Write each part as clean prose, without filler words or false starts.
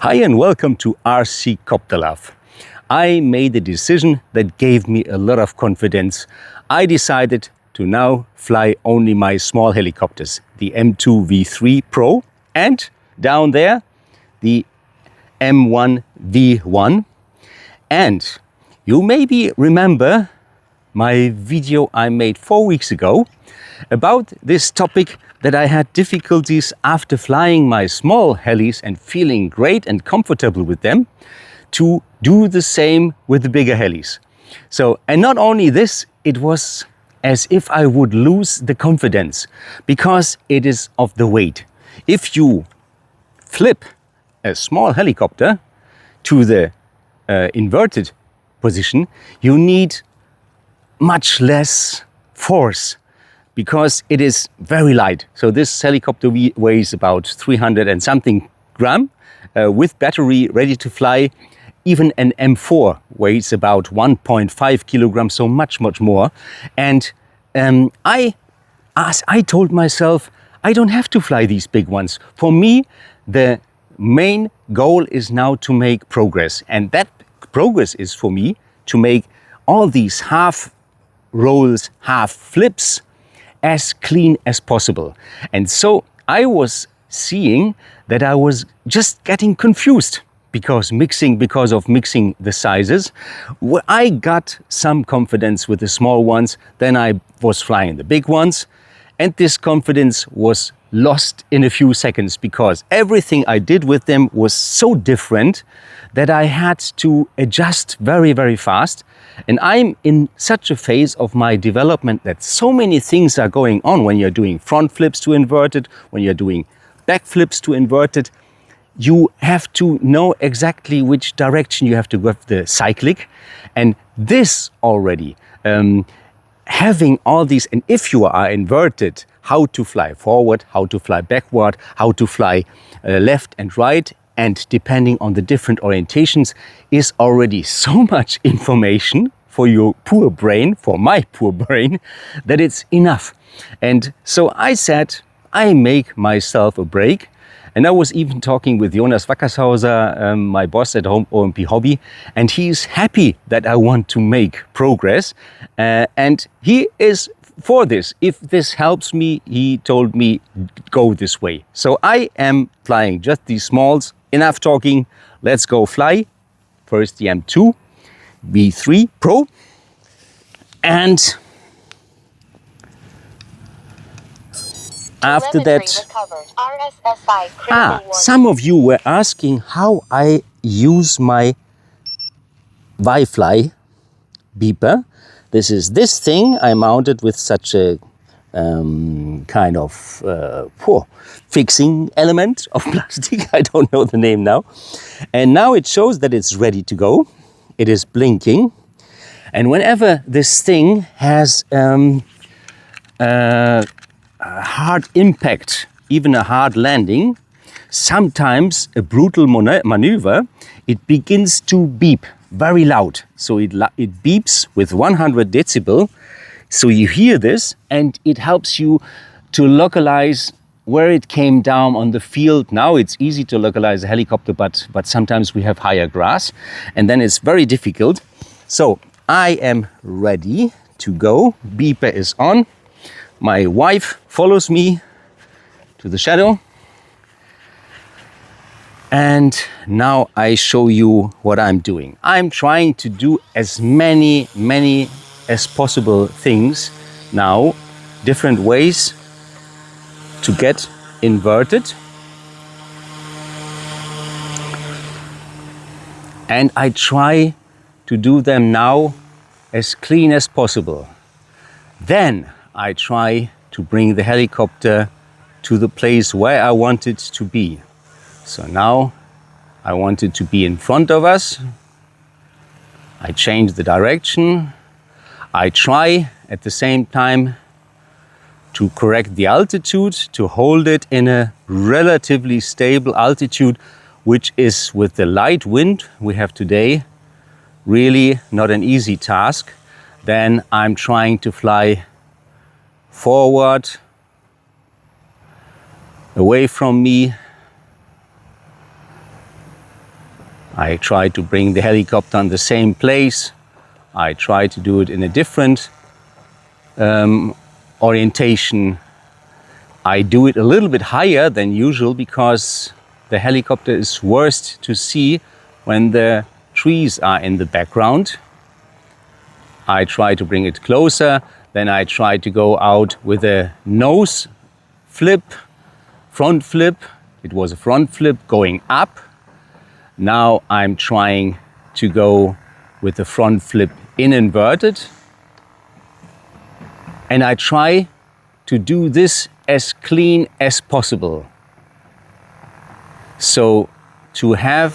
Hi and welcome to RC Copter Love. I made a decision that gave me a lot of confidence. I decided to now fly only my small helicopters, the M2 V3 Pro and down there the M1 V1. And you maybe remember my video I made 4 weeks ago about this topic, that I had difficulties after flying my small helis and feeling great and comfortable with them to do the same with the bigger helis. So, and not only this, it was as if I would lose the confidence because it is of the weight. If you flip a small helicopter to the inverted position, you need much less force because it is very light. So this helicopter weighs about 300 and something gram with battery ready to fly. Even an M4 weighs about 1.5 kilograms, so much more. And I told myself, I don't have to fly these big ones. For me, the main goal is now to make progress. And that progress is for me to make all these half rolls, half flips as clean as possible. And so I was seeing that I was just getting confused because of mixing the sizes. I got some confidence with the small ones, then I was flying the big ones, and this confidence was lost in a few seconds because everything I did with them was so different that I had to adjust very fast. And I'm in such a phase of my development that so many things are going on when you're doing front flips to inverted, when you're doing back flips to inverted. You have to know exactly which direction you have to go with the cyclic. And this already, having all these, and if you are inverted, how to fly forward, how to fly backward, how to fly left and right, and depending on the different orientations, is already so much information for your poor brain, for my poor brain, that it's enough. And so I said, I make myself a break. And I was even talking with Jonas Wackershauser, my boss at home, OMP Hobby, and he's happy that I want to make progress. And he is for this. If this helps me, he told me, go this way. So I am flying just these smalls. Enough talking, let's go fly. First the M2 V3 Pro. And after that, some of you were asking how I use my Vfly beeper. This is this thing I mounted with such a kind of fixing element of plastic. I don't know the name now. And now it shows that it's ready to go. It is blinking. And whenever this thing has a hard impact, even a hard landing, sometimes a brutal maneuver, it begins to beep very loud. So it beeps with 100 decibel. So you hear this and it helps you to localize where it came down on the field. Now it's easy to localize a helicopter, but sometimes we have higher grass and then it's very difficult. So I am ready to go. Beeper is on. My wife follows me to the shadow. And now I show you what I'm doing. I'm trying to do as many as possible things now, different ways to get inverted. And I try to do them now as clean as possible. Then I try to bring the helicopter to the place where I want it to be. So now I want it to be in front of us. I change the direction. I try at the same time to correct the altitude, to hold it in a relatively stable altitude, which is, with the light wind we have today, really not an easy task. Then I'm trying to fly forward, away from me, I try to bring the helicopter on the same place. I try to do it in a different orientation. I do it a little bit higher than usual because the helicopter is worst to see when the trees are in the background. I try to bring it closer, then I try to go out with a nose flip, front flip. It was a front flip going up. Now I'm trying to go with the front flip in inverted. And I try to do this as clean as possible. So to have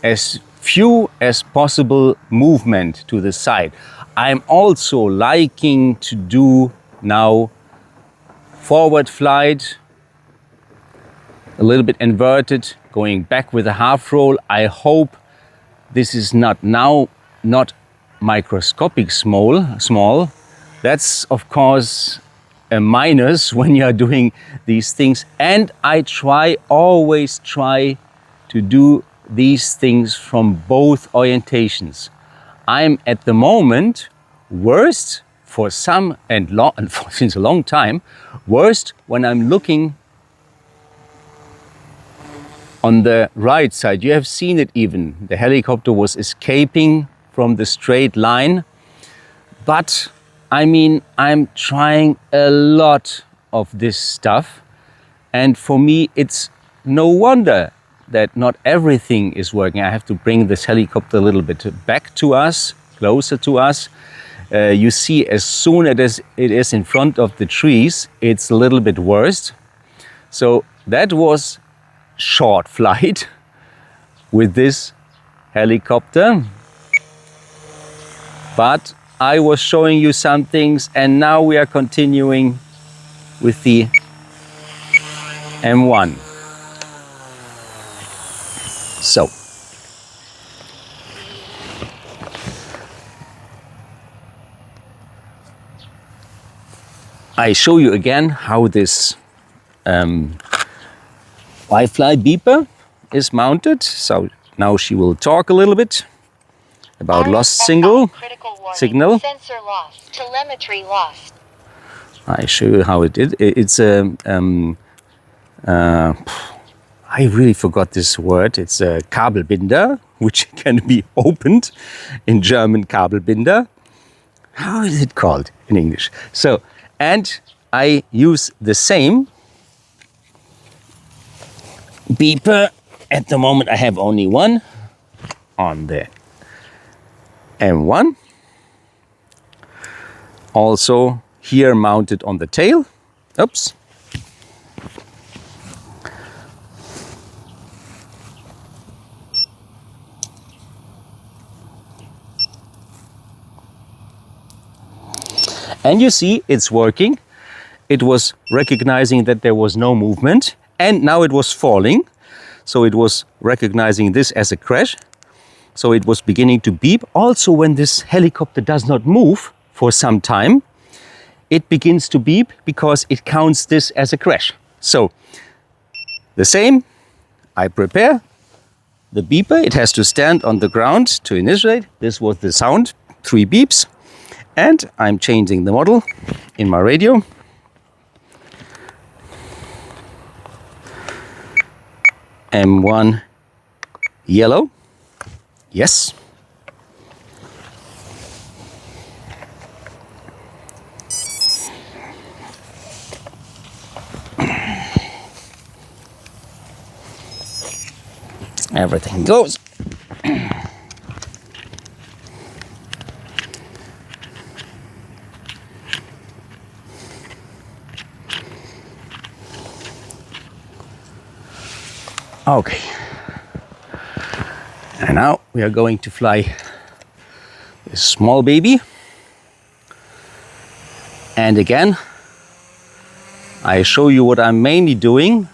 as few as possible movement to the side. I'm also liking to do now forward flight, a little bit inverted, going back with a half roll. I hope this is not microscopic small. That's of course a minus when you are doing these things. And I always try to do these things from both orientations. I'm at the moment worst for some and since a long time, worst when I'm looking on the right side. You have seen it even. The helicopter was escaping from the straight line. But I mean, I'm trying a lot of this stuff. And for me, it's no wonder that not everything is working. I have to bring this helicopter a little bit back to us, closer to us. You see, as soon as it is in front of the trees, it's a little bit worse. So that was short flight with this helicopter. But I was showing you some things, and now we are continuing with the M1. So, I show you again how this Vfly beeper is mounted. So now she will talk a little bit about lost signal. Sensor lost. Telemetry lost. I show you how it is. It's I really forgot this word. It's a Kabelbinder, which can be opened in German. Kabelbinder. How is it called in English? So, and I use the same beeper. At the moment, I have only one on the M1. Also here mounted on the tail. Oops. And you see it's working. It was recognizing that there was no movement, and now it was falling. So it was recognizing this as a crash. So it was beginning to beep. Also, when this helicopter does not move for some time, it begins to beep because it counts this as a crash. So the same, I prepare the beeper. It has to stand on the ground to initiate. This was the sound, 3 beeps. And I'm changing the model in my radio. M1 yellow. Yes. Everything goes. Okay. And now we are going to fly this small baby. And again, I show you what I'm mainly doing.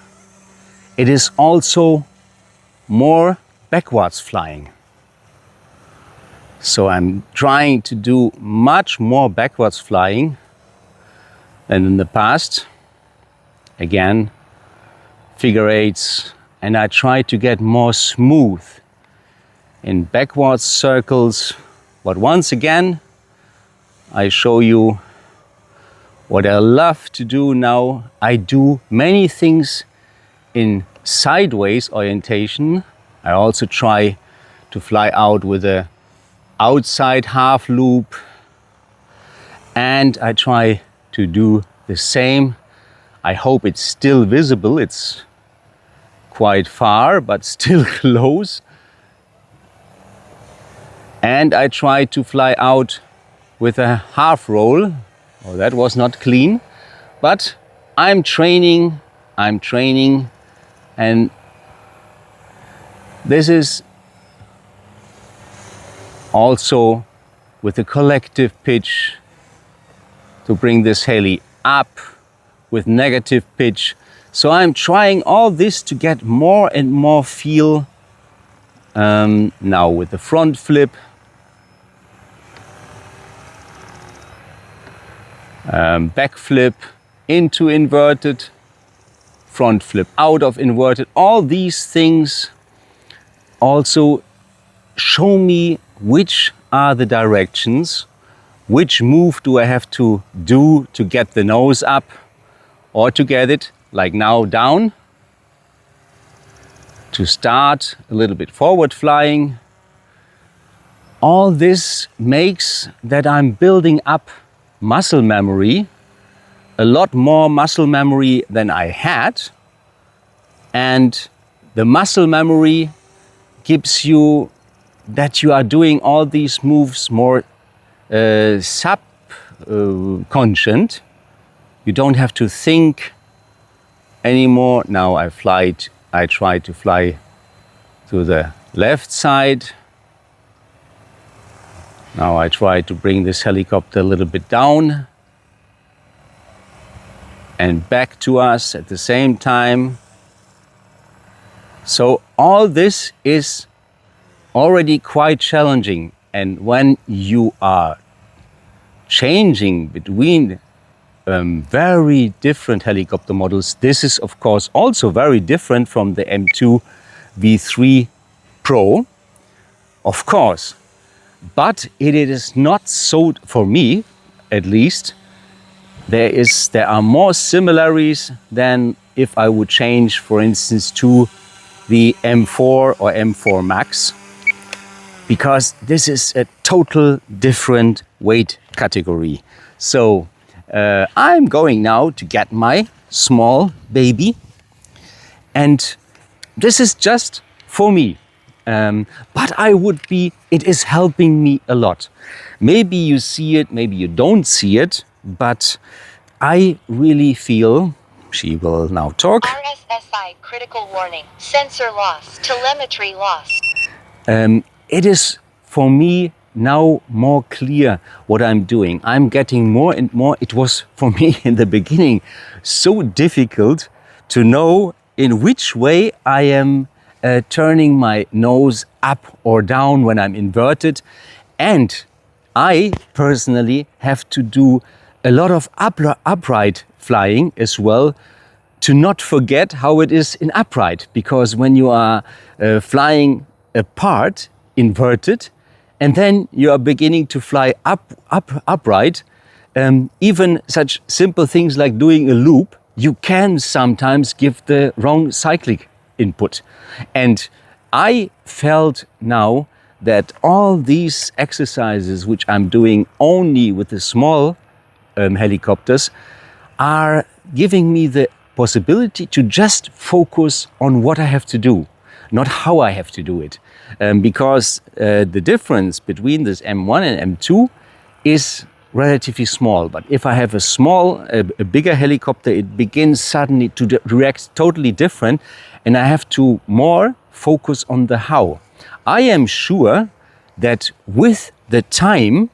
It is also more backwards flying. So I'm trying to do much more backwards flying than in the past. Again, figure eights, and I try to get more smooth in backwards circles. But once again, I show you what I love to do now. I do many things in sideways orientation. I also try to fly out with a outside half loop, and I try to do the same. I hope it's still visible. It's quite far, but still close. And I try to fly out with a half roll. Oh, that was not clean, but I'm training, and this is also with a collective pitch to bring this heli up with negative pitch. So I'm trying all this to get more and more feel. Now with the front flip, back flip into inverted, front flip out of inverted. All these things also show me which are the directions, which move do I have to do to get the nose up, or to get it, like now, down, to start a little bit forward flying. All this makes that I'm building up muscle memory, a lot more muscle memory than I had. And the muscle memory gives you that you are doing all these moves more subconscious. You don't have to think anymore. Now I try to fly to the left side. Now I try to bring this helicopter a little bit down and back to us at the same time. So all this is already quite challenging. And when you are changing between very different helicopter models, this is of course also very different from the M2 V3 Pro, of course. But it is not so, for me at least, there are more similarities than if I would change, for instance, to the M4 or M4 Max, because this is a total different weight category. So I'm going now to get my small baby, and this is just for me. But it is helping me a lot. Maybe you see it, maybe you don't see it, but I really feel, she will now talk. RSSI critical warning, sensor loss, telemetry lost. It is for me now more clear what I'm doing. I'm getting more and more. It was for me in the beginning so difficult to know in which way I am turning my nose up or down when I'm inverted. And I personally have to do a lot of upright flying as well, to not forget how it is in upright. Because when you are flying apart, inverted, and then you are beginning to fly upright, even such simple things like doing a loop, you can sometimes give the wrong cyclic input. And I felt now that all these exercises which I'm doing only with the small helicopters are giving me the possibility to just focus on what I have to do, not how I have to do it. Because the difference between this M1 and M2 is relatively small. But if I have a bigger helicopter, it begins suddenly to react totally different, and I have to more focus on the how. I am sure that with the time,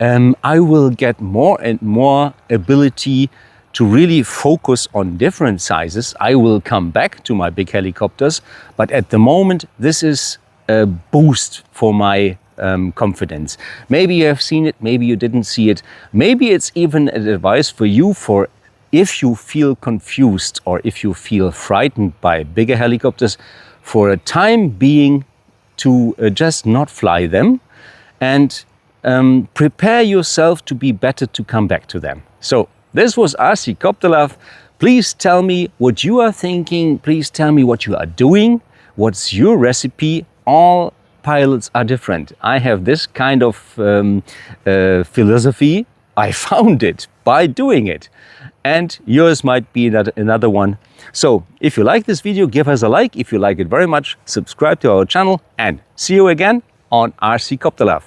I will get more and more ability to really focus on different sizes. I will come back to my big helicopters, but at the moment, this is a boost for my confidence. Maybe you have seen it, maybe you didn't see it. Maybe it's even an advice for you, for if you feel confused or if you feel frightened by bigger helicopters, for a time being to just not fly them and prepare yourself to be better to come back to them. So this was RC Copter. Please tell me what you are thinking. Please tell me what you are doing. What's your recipe? All pilots are different. I have this kind of philosophy. I found it by doing it. And yours might be another one. So if you like this video, give us a like. If you like it very much, subscribe to our channel and see you again on RC Copter.